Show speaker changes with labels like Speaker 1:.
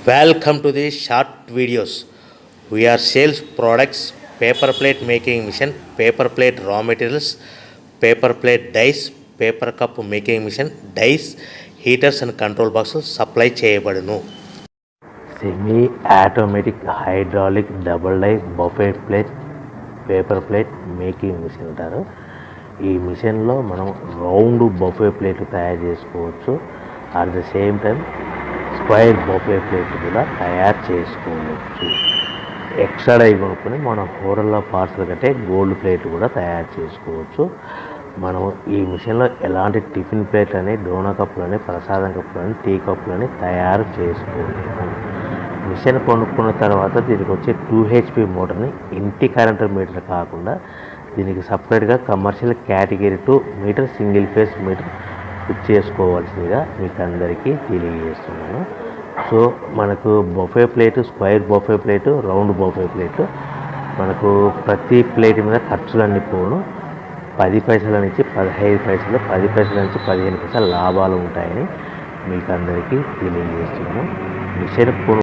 Speaker 1: Welcome to the short videos. We are sales products, paper plate making machine, paper plate raw materials, paper plate dies, paper cup making machine, dies, heaters and control boxes supply చేయబడును. Semi automatic hydraulic double die buffet plate paper plate making machine అంటారు. ఈ మిషన్లో మనం round buffet plate తయారు చేసుకోవచ్చు. At the same time square buffet plate కూడా తయారు చేసుకోవచ్చు. ఎక్స్ట్రా డై కొనుక్కొని మనం కూరల్లో పార్సల్ కంటే గోల్డ్ ప్లేట్ కూడా తయారు చేసుకోవచ్చు. మనం ఈ మిషన్లో ఎలాంటి టిఫిన్ ప్లేట్లని, డోనా కప్పులని, ప్రసాదం కప్పులని, టీ కప్పులని తయారు చేసుకోవచ్చు. మిషన్ కొనుక్కున్న తర్వాత దీనికి వచ్చే 2HP మోటార్ని ఇంటి కరెంటు మీటర్ కాకుండా దీనికి సపరేట్గా commercial category 2 meter single phase meter fit చేసుకోవాల్సిందిగా మీకు అందరికీ తెలియజేస్తున్నాను. సో మనకు buffet plate, square buffet plate, round buffet plate, మనకు ప్రతి ప్లేట్ మీద ఖర్చులన్నీ పోను 10 పైసల నుంచి 15 పైసలు, 10 పైసల నుంచి 15 పైసలు లాభాలు ఉంటాయని మీకు అందరికీ తెలియజేస్తున్నాను. మిషన్